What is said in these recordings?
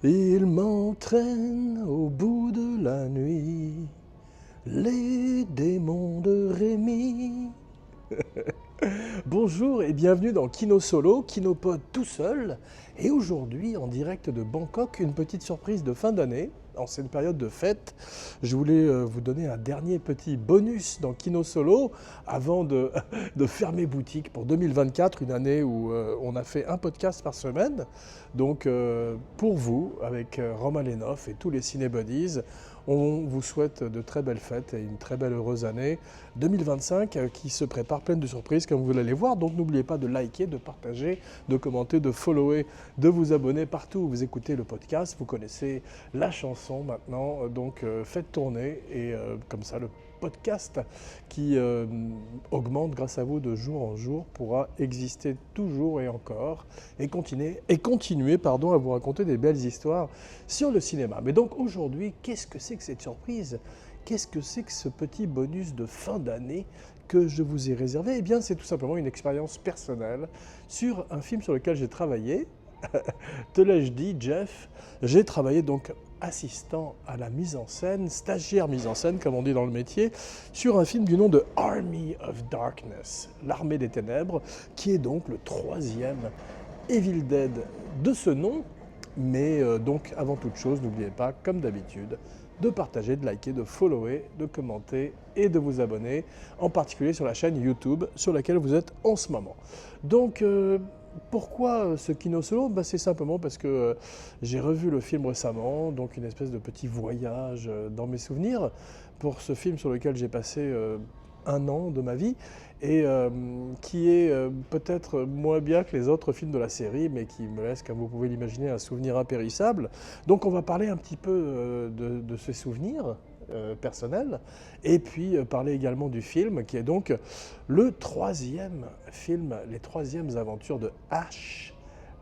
Il m'entraîne au bout de la nuit, les démons de Rémi. Bonjour et bienvenue dans Kino Solo, Kinopod tout seul. Et aujourd'hui, en direct de Bangkok, une petite surprise de fin d'année. En cette période de fête, je voulais vous donner un dernier petit bonus dans Kino Solo avant de fermer boutique pour 2024, une année où on a fait un podcast par semaine. Donc pour vous, avec Romain Lenoff et tous les Cinébuddies, on vous souhaite de très belles fêtes et une très belle heureuse année 2025 qui se prépare pleine de surprises comme vous l'allez voir. Donc n'oubliez pas de liker, de partager, de commenter, de follower, de vous abonner partout où vous écoutez le podcast. Vous connaissez la chanson maintenant, donc faites tourner et comme ça le podcast qui augmente grâce à vous de jour en jour pourra exister toujours et encore et continuer pardon, à vous raconter des belles histoires sur le cinéma. Mais donc aujourd'hui, qu'est-ce que c'est que cette surprise? Qu'est-ce que c'est que ce petit bonus de fin d'année que je vous ai réservé? Eh bien, c'est tout simplement une expérience personnelle sur un film sur lequel j'ai travaillé. Te l'ai-je dit, Jeff? J'ai travaillé donc assistant à la mise en scène, stagiaire mise en scène, comme on dit dans le métier, sur un film du nom de Army of Darkness, l'Armée des Ténèbres, qui est donc le troisième Evil Dead de ce nom. Mais donc, avant toute chose, n'oubliez pas, comme d'habitude, de partager, de liker, de follower, de commenter et de vous abonner, en particulier sur la chaîne YouTube sur laquelle vous êtes en ce moment. Donc, pourquoi ce Kino Solo? C'est simplement parce que j'ai revu le film récemment, donc une espèce de petit voyage dans mes souvenirs pour ce film sur lequel j'ai passé un an de ma vie et qui est peut-être moins bien que les autres films de la série, mais qui me laisse, comme vous pouvez l'imaginer, un souvenir impérissable. Donc on va parler un petit peu de ces souvenirs personnels, et puis parler également du film, qui est donc le troisième film, les troisièmes aventures de Ash,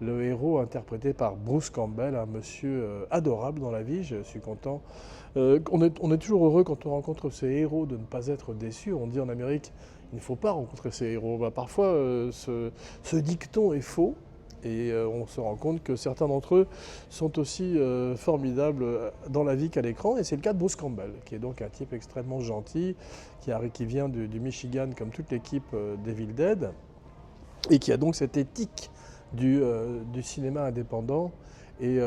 le héros interprété par Bruce Campbell, un monsieur adorable dans la vie. Je suis content. On est toujours heureux quand on rencontre ces héros de ne pas être déçu. On dit en Amérique, il ne faut pas rencontrer ces héros. Parfois, ce dicton est faux. Et on se rend compte que certains d'entre eux sont aussi formidables dans la vie qu'à l'écran. Et c'est le cas de Bruce Campbell, qui est donc un type extrêmement gentil, qui vient du Michigan, comme toute l'équipe d'Evil Dead, et qui a donc cette éthique du cinéma indépendant. Et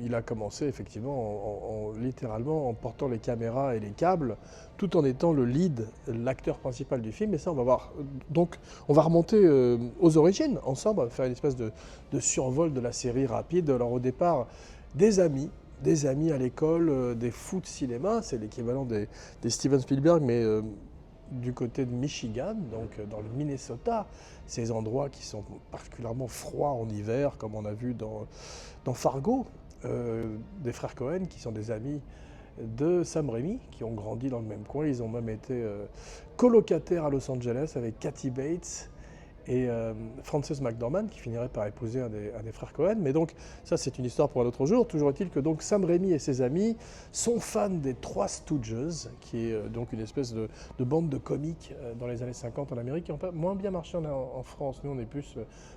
il a commencé effectivement littéralement en portant les caméras et les câbles, tout en étant le lead, l'acteur principal du film. Et ça, on va voir. Donc, on va remonter aux origines ensemble, on va faire une espèce de survol de la série rapide. Alors, au départ, des amis à l'école, des fous de cinéma, c'est l'équivalent des Steven Spielberg, mais du côté de Michigan, donc dans le Minnesota, ces endroits qui sont particulièrement froids en hiver, comme on a vu dans Fargo, des frères Cohen, qui sont des amis de Sam Raimi, qui ont grandi dans le même coin. Ils ont même été colocataires à Los Angeles avec Kathy Bates et Frances McDormand, qui finirait par épouser un des frères Cohen. Mais donc, ça, c'est une histoire pour un autre jour. Toujours est-il que donc Sam Raimi et ses amis sont fans des Trois Stooges, qui est donc une espèce de bande de comiques dans les années 50 en Amérique, qui ont pas moins bien marché en France. Nous, on est plus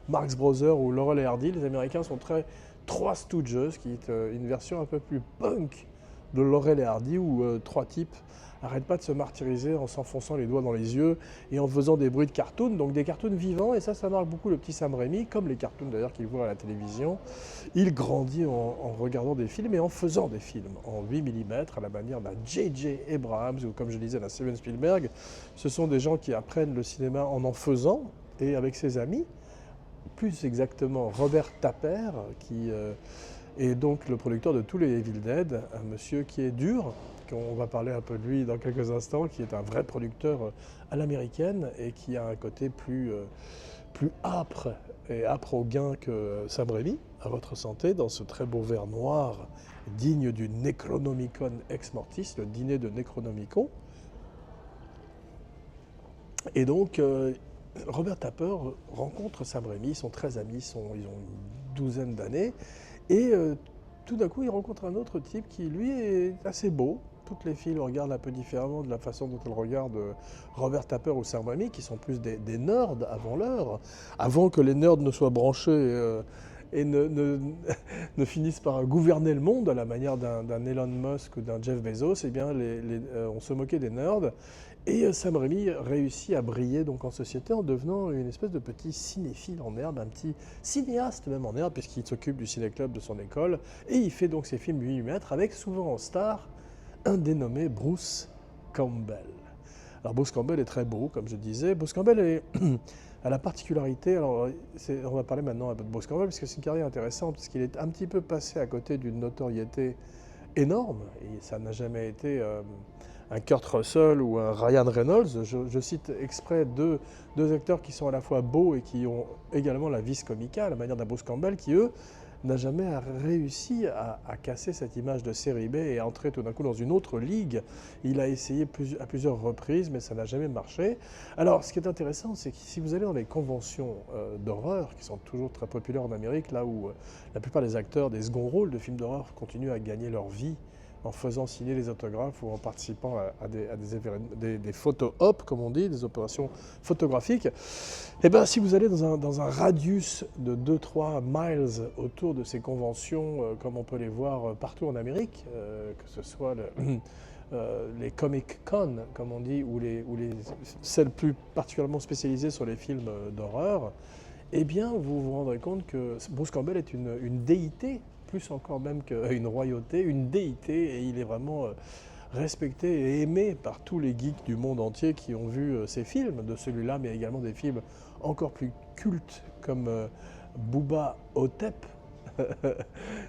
Marx Brothers ou Laurel et Hardy. Les Américains sont très Trois Stooges, qui est une version un peu plus punk de Laurel et Hardy, où trois types n'arrêtent pas de se martyriser en s'enfonçant les doigts dans les yeux et en faisant des bruits de cartoons, donc des cartoons vivants. Et ça marque beaucoup le petit Sam Raimi, comme les cartoons d'ailleurs qu'il voit à la télévision. Il grandit en regardant des films et en faisant des films en 8 mm à la manière d'un J.J. Abrams ou, comme je disais, d'un Steven Spielberg. Ce sont des gens qui apprennent le cinéma en faisant, et avec ses amis, plus exactement Robert Tapper, qui est donc le producteur de tous les Evil Dead, un monsieur qui est dur. On va parler un peu de lui dans quelques instants, qui est un vrai producteur à l'américaine et qui a un côté plus âpre et âpre au gain que Sam Raimi. À votre santé, dans ce très beau verre noir, digne du Necronomicon Ex Mortis, le dîner de Necronomicon. Et donc, Robert Tapper rencontre Sam Raimi, ils sont très amis, ils ont une douzaine d'années, et tout d'un coup, il rencontre un autre type qui, lui, est assez beau. Toutes les filles le regardent un peu différemment de la façon dont elles regardent Robert Tapper ou Sam Raimi, qui sont plus des nerds avant l'heure, avant que les nerds ne soient branchés et ne finissent par gouverner le monde à la manière d'un Elon Musk ou d'un Jeff Bezos, eh bien, on se moquait des nerds. Et Sam Raimi réussit à briller donc en société en devenant une espèce de petit cinéphile en herbe, un petit cinéaste même en herbe, puisqu'il s'occupe du ciné-club de son école. Et il fait donc ses films 8 mm avec souvent en star un dénommé Bruce Campbell. Alors Bruce Campbell est très beau, comme je disais. Bruce Campbell a la particularité, alors on va parler maintenant un peu de Bruce Campbell, parce que c'est une carrière intéressante, parce qu'il est un petit peu passé à côté d'une notoriété énorme, et ça n'a jamais été un Kurt Russell ou un Ryan Reynolds. Je cite exprès deux acteurs qui sont à la fois beaux et qui ont également la vis comica, à la manière d'un Bruce Campbell, qui eux n'a jamais réussi à casser cette image de série B et à entrer tout d'un coup dans une autre ligue. Il a essayé à plusieurs reprises, mais ça n'a jamais marché. Alors, ce qui est intéressant, c'est que si vous allez dans les conventions d'horreur, qui sont toujours très populaires en Amérique, là où la plupart des acteurs des seconds rôles de films d'horreur continuent à gagner leur vie en faisant signer les autographes ou en participant à des photo-op, comme on dit, des opérations photographiques. Et bien, si vous allez dans un radius de 2-3 miles autour de ces conventions, comme on peut les voir partout en Amérique, que ce soit les Comic Con, comme on dit, ou celles plus particulièrement spécialisées sur les films d'horreur, eh bien, vous vous rendrez compte que Bruce Campbell est une déité, plus encore même qu'une royauté, une déité, et il est vraiment respecté et aimé par tous les geeks du monde entier qui ont vu ces films, de celui-là, mais également des films encore plus cultes comme Booba Hotep,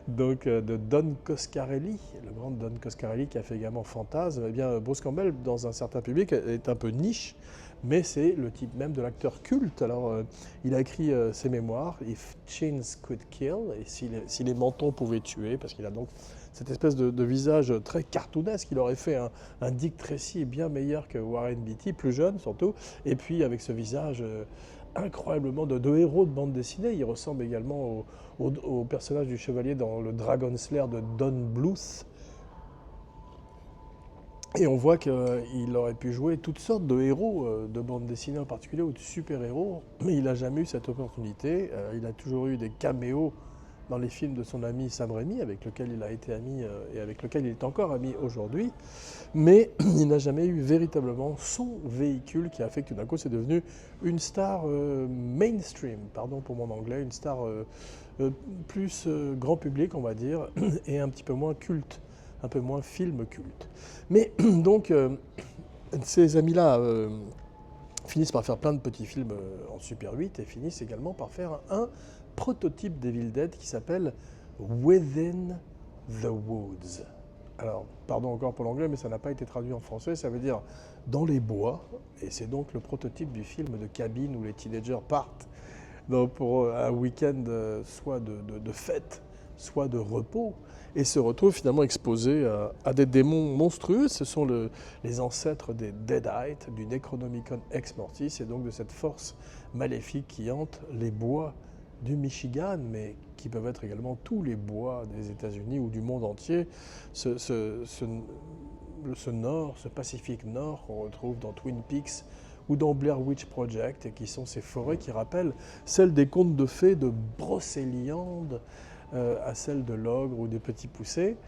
donc de Don Coscarelli, le grand Don Coscarelli qui a fait également Fantasme. Eh bien, Bruce Campbell, dans un certain public, est un peu niche, mais c'est le type même de l'acteur culte. Alors, il a écrit ses mémoires, If Chins Could Kill, et si les mentons pouvaient tuer, parce qu'il a donc cette espèce de visage très cartoonesque. Il aurait fait un Dick Tracy bien meilleur que Warren Beatty, plus jeune surtout, et puis avec ce visage incroyablement de héros de bande dessinée. Il ressemble également au personnage du chevalier dans le Dragon Slayer de Don Bluth. Et on voit qu'il aurait pu jouer toutes sortes de héros de bande dessinée en particulier, ou de super-héros, mais il n'a jamais eu cette opportunité. Il a toujours eu des caméos dans les films de son ami Sam Raimi, avec lequel il a été ami et avec lequel il est encore ami aujourd'hui. Mais il n'a jamais eu véritablement son véhicule qui a fait que tout d'un coup c'est devenu une star mainstream, pardon pour mon anglais, une star plus grand public on va dire, et un petit peu moins culte, un peu moins film culte. Mais donc ces amis-là finissent par faire plein de petits films en Super 8 et finissent également par faire un prototype d'Evil Dead qui s'appelle Within the Woods. Alors, pardon encore pour l'anglais, mais ça n'a pas été traduit en français, ça veut dire dans les bois, et c'est donc le prototype du film de cabine où les teenagers partent pour un week-end soit de fête, soit de repos, et se retrouvent finalement exposés à des démons monstrueux. Ce sont les ancêtres des Deadites, du Necronomicon Ex Mortis, et donc de cette force maléfique qui hante les bois du Michigan, mais qui peuvent être également tous les bois des États-Unis ou du monde entier. Ce nord, ce Pacifique Nord qu'on retrouve dans Twin Peaks ou dans Blair Witch Project, et qui sont ces forêts qui rappellent celles des contes de fées de Brocéliande à celles de l'ogre ou des petits poussés.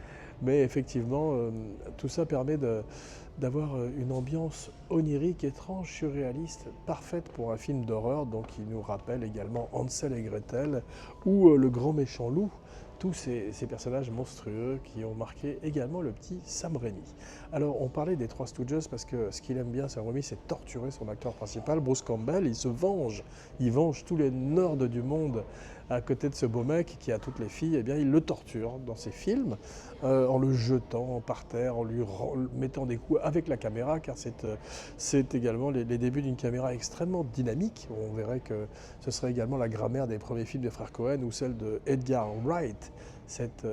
Mais effectivement, tout ça permet d'avoir une ambiance onirique, étrange, surréaliste, parfaite pour un film d'horreur, donc qui nous rappelle également Hansel et Gretel ou le grand méchant loup, tous ces personnages monstrueux qui ont marqué également le petit Sam Raimi. Alors on parlait des Trois Stooges parce que ce qu'il aime bien, Sam Raimi, c'est torturer son acteur principal, Bruce Campbell. Il venge tous les nerds du monde à côté de ce beau mec qui a toutes les filles. Eh bien il le torture dans ses films en le jetant par terre, en lui mettant des coups avec la caméra, car c'est également les débuts d'une caméra extrêmement dynamique. On verrait que ce serait également la grammaire des premiers films des frères Cohen ou celle de Edgar Wright, cette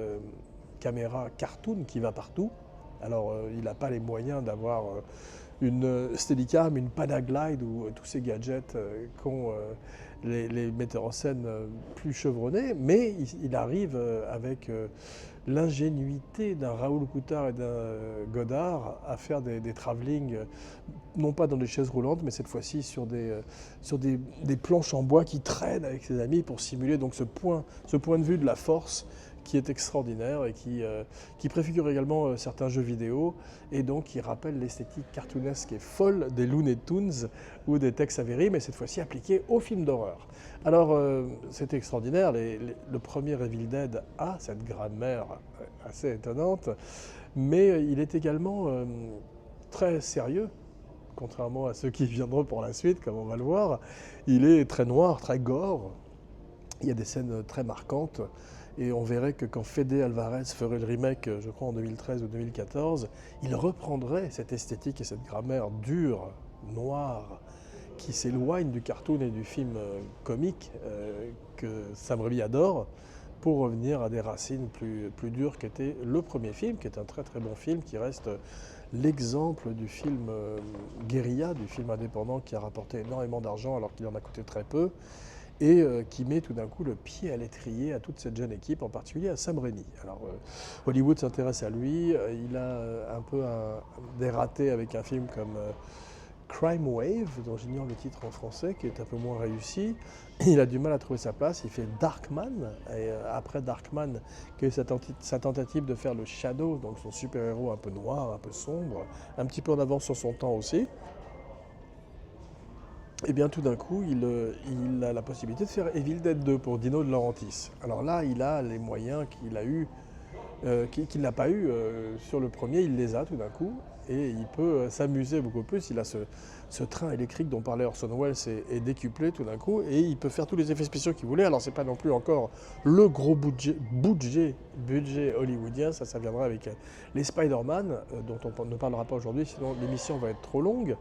caméra cartoon qui va partout. Alors il n'a pas les moyens d'avoir une Steadicam, une Panaglide ou tous ces gadgets qu'ont les metteurs en scène plus chevronnés, mais il arrive avec l'ingénuité d'un Raoul Coutard et d'un Godard à faire des travelling, non pas dans des chaises roulantes, mais cette fois-ci sur des planches en bois qui traînent avec ses amis pour simuler donc ce point de vue de la force qui est extraordinaire et qui préfigure également certains jeux vidéo et donc qui rappelle l'esthétique cartoonesque et folle des Looney Tunes ou des Tex Avery, mais cette fois-ci appliquée au film d'horreur. Alors c'est extraordinaire, le premier Evil Dead a cette grammaire assez étonnante, mais il est également très sérieux. Contrairement à ceux qui viendront pour la suite, comme on va le voir, il est très noir, très gore. Il y a des scènes très marquantes. Et on verrait que quand Fede Alvarez ferait le remake, je crois en 2013 ou 2014, il reprendrait cette esthétique et cette grammaire dure, noire, qui s'éloigne du cartoon et du film comique que Sam Raimi adore, pour revenir à des racines plus dures qu'était le premier film, qui est un très très bon film, qui reste l'exemple du film guérilla, du film indépendant qui a rapporté énormément d'argent alors qu'il en a coûté très peu, et qui met tout d'un coup le pied à l'étrier à toute cette jeune équipe, en particulier à Sam Raimi. Alors Hollywood s'intéresse à lui, il a un peu des ratés avec un film comme Crime Wave, dont j'ignore le titre en français, qui est un peu moins réussi. Il a du mal à trouver sa place, il fait Darkman, et après Darkman, qui est sa tentative de faire le Shadow, donc son super-héros un peu noir, un peu sombre, un petit peu en avance sur son temps aussi. Et bien tout d'un coup, il a la possibilité de faire Evil Dead 2 pour Dino De Laurentiis. Alors là, il a les moyens qu'il a eu, qu'il n'a pas eu sur le premier, il les a tout d'un coup, et il peut s'amuser beaucoup plus. Il a ce train électrique dont parlait Orson Welles est décuplé tout d'un coup, et il peut faire tous les effets spéciaux qu'il voulait. Alors c'est pas non plus encore le gros budget hollywoodien, ça viendra avec les Spider-Man, dont on ne parlera pas aujourd'hui, sinon l'émission va être trop longue.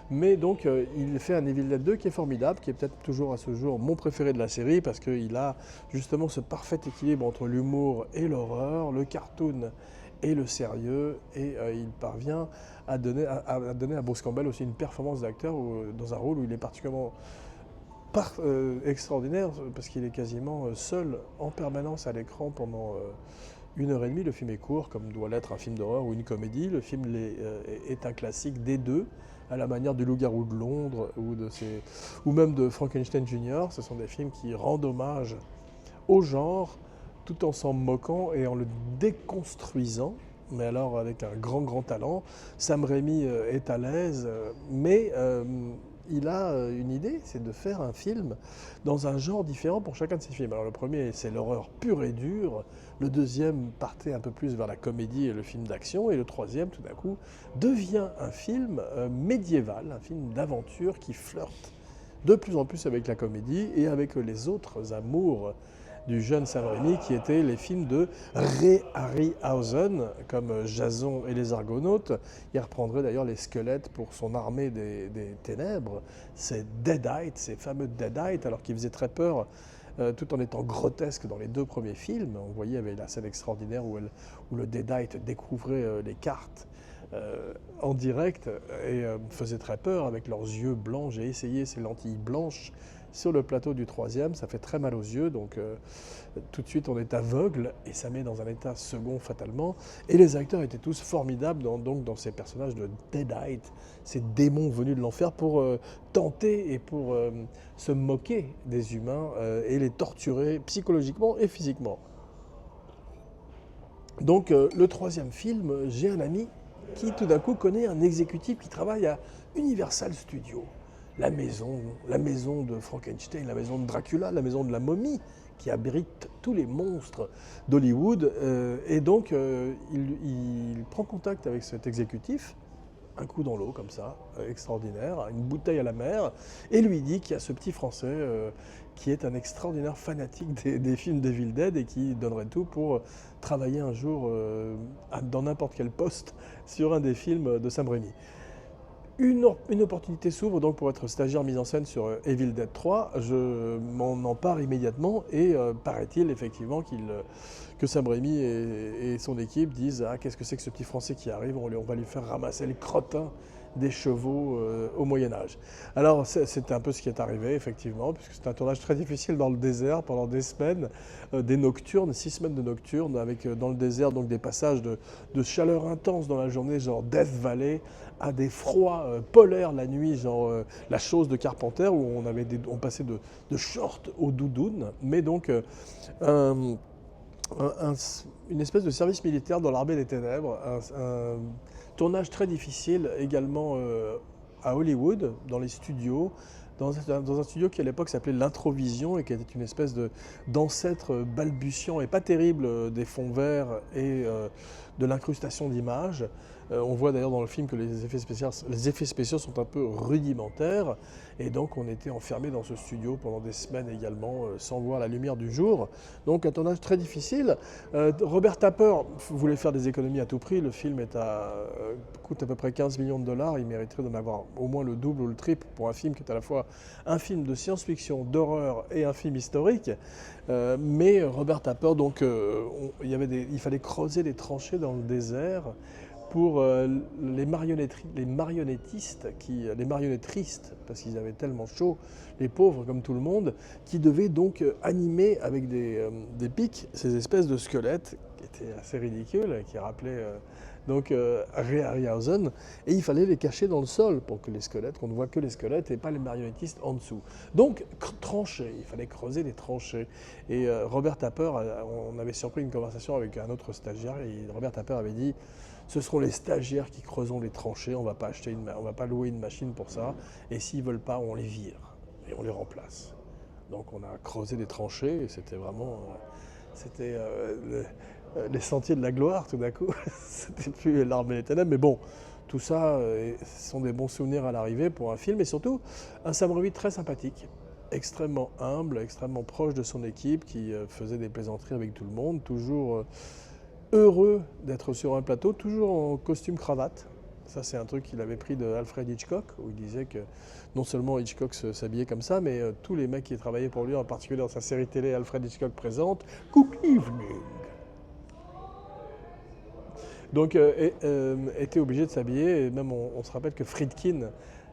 Mais donc il fait un Evil Dead 2 qui est formidable, qui est peut-être toujours à ce jour mon préféré de la série, parce qu'il a justement ce parfait équilibre entre l'humour et l'horreur, le cartoon et le sérieux, et il parvient à donner à Bruce Campbell aussi une performance d'acteur dans un rôle où il est particulièrement extraordinaire, parce qu'il est quasiment seul en permanence à l'écran pendant 1 heure et demie. Le film est court, comme doit l'être un film d'horreur ou une comédie. Le film est un classique des deux, à la manière du Loup-garou de Londres ou même de Frankenstein Jr. Ce sont des films qui rendent hommage au genre, tout en s'en moquant et en le déconstruisant, mais alors avec un grand talent. Sam Raimi est à l'aise, mais il a une idée, c'est de faire un film dans un genre différent pour chacun de ses films. Alors le premier, c'est l'horreur pure et dure. Le deuxième partait un peu plus vers la comédie et le film d'action. Et le troisième, tout d'un coup, devient un film médiéval, un film d'aventure qui flirte de plus en plus avec la comédie et avec les autres amours du jeune Sam Raimi, qui étaient les films de Ray Harryhausen, comme Jason et les Argonautes. Il reprendrait d'ailleurs les squelettes pour son armée des ténèbres. C'est Deadite, ces fameux Deadite, alors qu'ils faisaient très peur, tout en étant grotesque dans les deux premiers films. On voyait avec la scène extraordinaire où le Deadite découvrait les cartes en direct et faisait très peur avec leurs yeux blancs. J'ai essayé ces lentilles blanches sur le plateau du troisième, ça fait très mal aux yeux, donc tout de suite on est aveugle et ça met dans un état second fatalement. Et les acteurs étaient tous formidables dans ces personnages de Deadite, ces démons venus de l'enfer pour tenter et pour se moquer des humains et les torturer psychologiquement et physiquement. Donc le troisième film, j'ai un ami qui tout d'un coup connaît un exécutif qui travaille à Universal Studios. La maison de Frankenstein, la maison de Dracula, la maison de la momie, qui abrite tous les monstres d'Hollywood. Et donc, il prend contact avec cet exécutif, un coup dans l'eau comme ça, extraordinaire, une bouteille à la mer, et lui dit qu'il y a ce petit Français qui est un extraordinaire fanatique des films d'Evil Dead et qui donnerait tout pour travailler un jour dans n'importe quel poste sur un des films de Sam Raimi. Une opportunité s'ouvre donc pour être stagiaire mise en scène sur Evil Dead 3. Je m'en empare immédiatement et paraît-il effectivement que Sam Raimi et son équipe disent « Ah, qu'est-ce que c'est que ce petit Français qui arrive, on va lui faire ramasser le crottin des chevaux au Moyen-Âge. Alors c'était un peu ce qui est arrivé effectivement, puisque c'est un tournage très difficile dans le désert pendant des semaines, des nocturnes, 6 semaines de nocturnes, avec dans le désert donc des passages de chaleur intense dans la journée, genre Death Valley, à des froids polaires la nuit, genre la chose de Carpenter, où on passait de shorts aux doudounes, mais donc un- un- une espèce de service militaire dans l'armée des ténèbres, un tournage très difficile également à Hollywood, dans les studios, dans un studio qui à l'époque s'appelait l'Introvision et qui était une espèce d'ancêtre balbutiant et pas terrible des fonds verts et de l'incrustation d'images. On voit d'ailleurs dans le film que les effets spéciaux sont un peu rudimentaires et donc on était enfermé dans ce studio pendant des semaines également sans voir la lumière du jour. Donc un tournage très difficile. Robert Tapper voulait faire des économies à tout prix. Le film coûte à peu près 15 millions de dollars. Il mériterait d'en avoir au moins le double ou le triple pour un film qui est à la fois un film de science-fiction, d'horreur et un film historique. Mais Robert Tapper, donc, il fallait creuser des tranchées dans le désert pour les marionnettistes, les marionnettistes, parce qu'ils avaient tellement chaud, les pauvres comme tout le monde, qui devaient donc animer avec des pics ces espèces de squelettes qui étaient assez ridicules, qui rappelaient Ray Harryhausen, et il fallait les cacher dans le sol pour que les squelettes, qu'on ne voit que les squelettes et pas les marionnettistes en dessous. Donc tranchées, il fallait creuser des tranchées. Et Robert Tapper, on avait surpris une conversation avec un autre stagiaire, et Robert Tapper avait dit: ce seront les stagiaires qui creuseront les tranchées, on ne va pas louer une machine pour ça, et s'ils ne veulent pas, on les vire et on les remplace. Donc on a creusé des tranchées et c'était vraiment les sentiers de la gloire tout d'un coup. C'était plus l'armée des ténèbres, mais bon, tout ça ce sont des bons souvenirs à l'arrivée pour un film, et surtout un Sam Raimi très sympathique, extrêmement humble, extrêmement proche de son équipe, qui faisait des plaisanteries avec tout le monde, toujours heureux d'être sur un plateau, toujours en costume cravate. Ça, c'est un truc qu'il avait pris de Alfred Hitchcock, où il disait que non seulement Hitchcock s'habillait comme ça, mais tous les mecs qui travaillaient pour lui, en particulier dans sa série télé Alfred Hitchcock présente, Good evening. Donc, était obligé de s'habiller, et même on se rappelle que Friedkin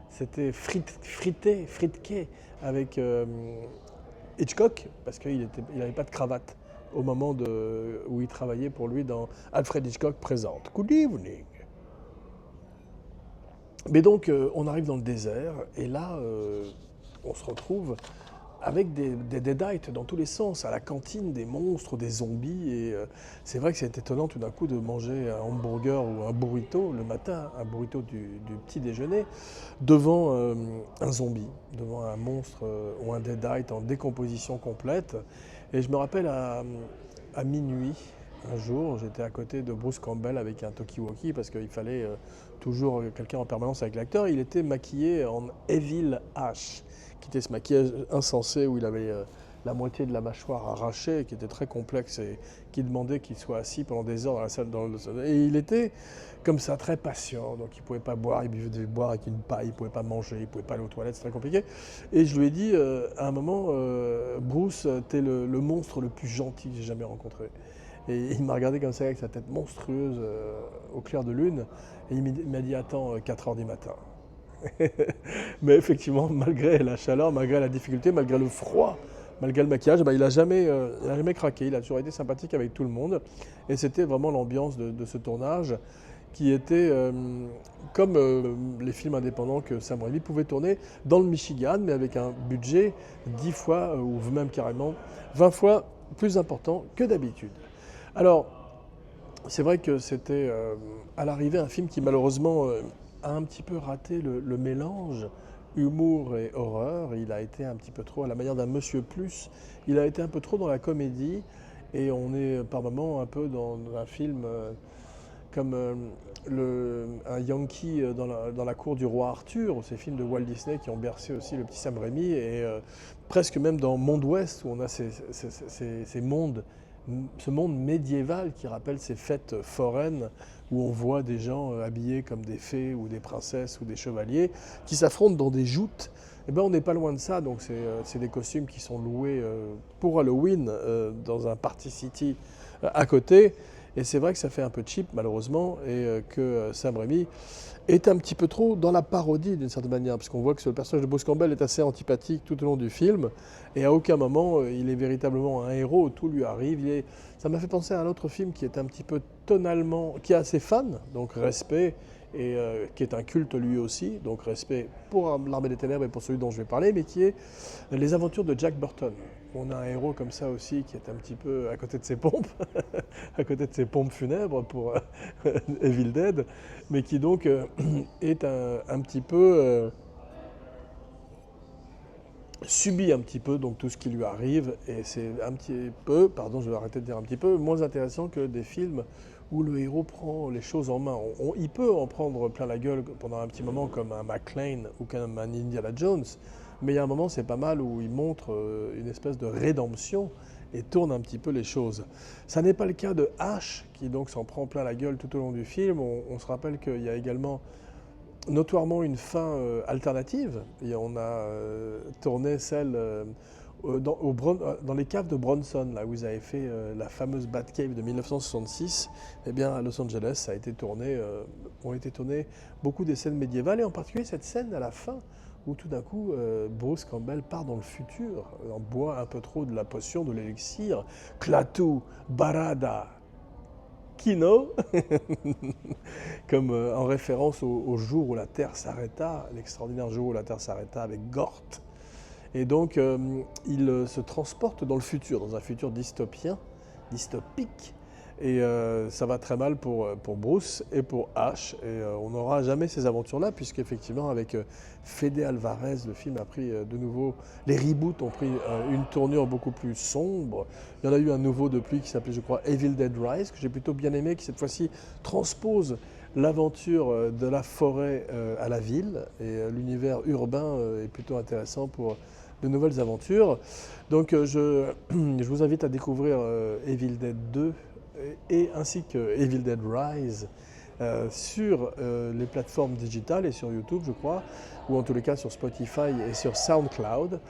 s'était fritqué avec Hitchcock, parce qu'il n'avait pas de cravate au moment où il travaillait pour lui dans Alfred Hitchcock présente. Good evening. Mais donc, on arrive dans le désert, et là, on se retrouve avec des deadites dans tous les sens, à la cantine, des monstres, des zombies, et c'est vrai que c'est étonnant tout d'un coup de manger un hamburger ou un burrito le matin, un burrito du petit déjeuner, devant un zombie, devant un monstre ou un deadite en décomposition complète. Et je me rappelle à minuit, un jour, j'étais à côté de Bruce Campbell avec un talkie-walkie parce qu'il fallait toujours quelqu'un en permanence avec l'acteur. Il était maquillé en Evil Ash, qui était ce maquillage insensé où il avait la moitié de la mâchoire arrachée, qui était très complexe et qui demandait qu'il soit assis pendant des heures dans la salle. Et il était comme ça, très patient, donc il ne pouvait pas boire, il devait boire avec une paille, il ne pouvait pas manger, il ne pouvait pas aller aux toilettes, c'est très compliqué. Et je lui ai dit à un moment, Bruce, t'es le monstre le plus gentil que j'ai jamais rencontré. Et il m'a regardé comme ça avec sa tête monstrueuse au clair de lune, et il m'a dit: attends, 4 heures du matin. Mais effectivement, malgré la chaleur, malgré la difficulté, malgré le froid, malgré le maquillage, il n'a jamais craqué, il a toujours été sympathique avec tout le monde. Et c'était vraiment l'ambiance de ce tournage qui était comme les films indépendants que Sam Raimi pouvait tourner dans le Michigan, mais avec un budget 10 fois, ou même carrément 20 fois plus important que d'habitude. Alors, c'est vrai que c'était à l'arrivée un film qui malheureusement a un petit peu raté le mélange humour et horreur. Il a été un petit peu trop à la manière d'un Monsieur Plus. Il a été un peu trop dans la comédie, et on est par moments un peu dans un film comme un Yankee dans la cour du roi Arthur, ou ces films de Walt Disney qui ont bercé aussi le petit Sam Raimi, et presque même dans Monde Ouest, où on a ces mondes, ce monde médiéval qui rappelle ces fêtes foraines où on voit des gens habillés comme des fées ou des princesses ou des chevaliers qui s'affrontent dans des joutes. Eh ben, on n'est pas loin de ça, donc c'est des costumes qui sont loués pour Halloween dans un Party City à côté. Et c'est vrai que ça fait un peu cheap malheureusement et que Sam Raimi est un petit peu trop dans la parodie d'une certaine manière, parce qu'on voit que le personnage de Bruce Campbell est assez antipathique tout au long du film, et à aucun moment il est véritablement un héros, tout lui arrive. Ça m'a fait penser à un autre film qui est un petit peu tonalement, qui a ses fans, donc respect, et qui est un culte lui aussi, donc respect pour l'Armée des Ténèbres et pour celui dont je vais parler, mais qui est Les Aventures de Jack Burton. On a un héros comme ça aussi qui est un petit peu à côté de ses pompes, à côté de ses pompes funèbres pour Evil Dead, mais qui donc est un petit peu subit un petit peu donc tout ce qui lui arrive, et c'est un petit peu, pardon, je vais arrêter de dire un petit peu, moins intéressant que des films où le héros prend les choses en main. Il peut en prendre plein la gueule pendant un petit moment comme un McClane ou comme un Indiana Jones, mais il y a un moment c'est pas mal où il montre une espèce de rédemption et tourne un petit peu les choses. Ça n'est pas le cas de Ash qui donc s'en prend plein la gueule tout au long du film. On se rappelle qu'il y a également notoirement une fin alternative. Et on a tourné celle dans les caves de Bronson, là où ils avaient fait la fameuse Batcave de 1966. Eh bien, à Los Angeles, ont été tournées beaucoup des scènes médiévales, et en particulier cette scène à la fin où tout d'un coup Bruce Campbell part dans le futur, en boit un peu trop de la potion, de l'élixir, Klaatu, Barada, Kino, comme en référence au jour où la Terre s'arrêta, l'extraordinaire jour où la Terre s'arrêta avec Gort. Et donc il se transporte dans le futur, dans un futur dystopien, dystopique, et ça va très mal pour Bruce et pour Ash, et on n'aura jamais ces aventures-là, puisqu'effectivement avec Fede Alvarez, le film a pris de nouveau, les reboots ont pris une tournure beaucoup plus sombre. Il y en a eu un nouveau depuis qui s'appelait, je crois, Evil Dead Rise, que j'ai plutôt bien aimé, qui cette fois-ci transpose l'aventure de la forêt à la ville, et l'univers urbain est plutôt intéressant pour de nouvelles aventures. Donc je vous invite à découvrir Evil Dead 2 ainsi que Evil Dead Rise sur les plateformes digitales et sur YouTube, je crois, ou en tous les cas sur Spotify et sur SoundCloud,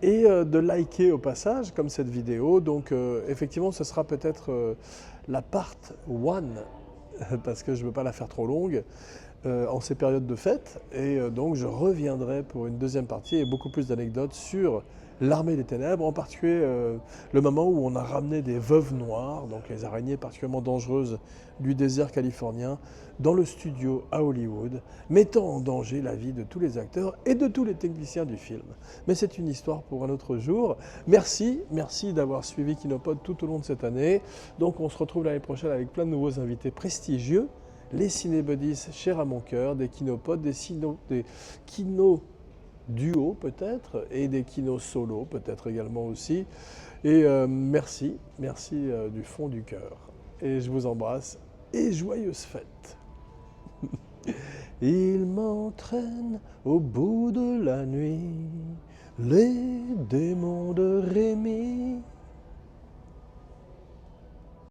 et de liker au passage, comme cette vidéo. Donc effectivement, ce sera peut-être la part 1, parce que je ne veux pas la faire trop longue, en ces périodes de fête, et donc je reviendrai pour une deuxième partie et beaucoup plus d'anecdotes sur l'Armée des Ténèbres, en particulier le moment où on a ramené des veuves noires, donc les araignées particulièrement dangereuses du désert californien, dans le studio à Hollywood, mettant en danger la vie de tous les acteurs et de tous les techniciens du film. Mais c'est une histoire pour un autre jour. Merci d'avoir suivi Kinopod tout au long de cette année. Donc on se retrouve l'année prochaine avec plein de nouveaux invités prestigieux, les cinébuddies chers à mon cœur, des kinopods, des kinos duo peut-être, et des kinos solo peut-être également aussi. Et merci du fond du cœur. Et je vous embrasse et joyeuses fêtes. Il m'entraîne au bout de la nuit, les démons de Rémi.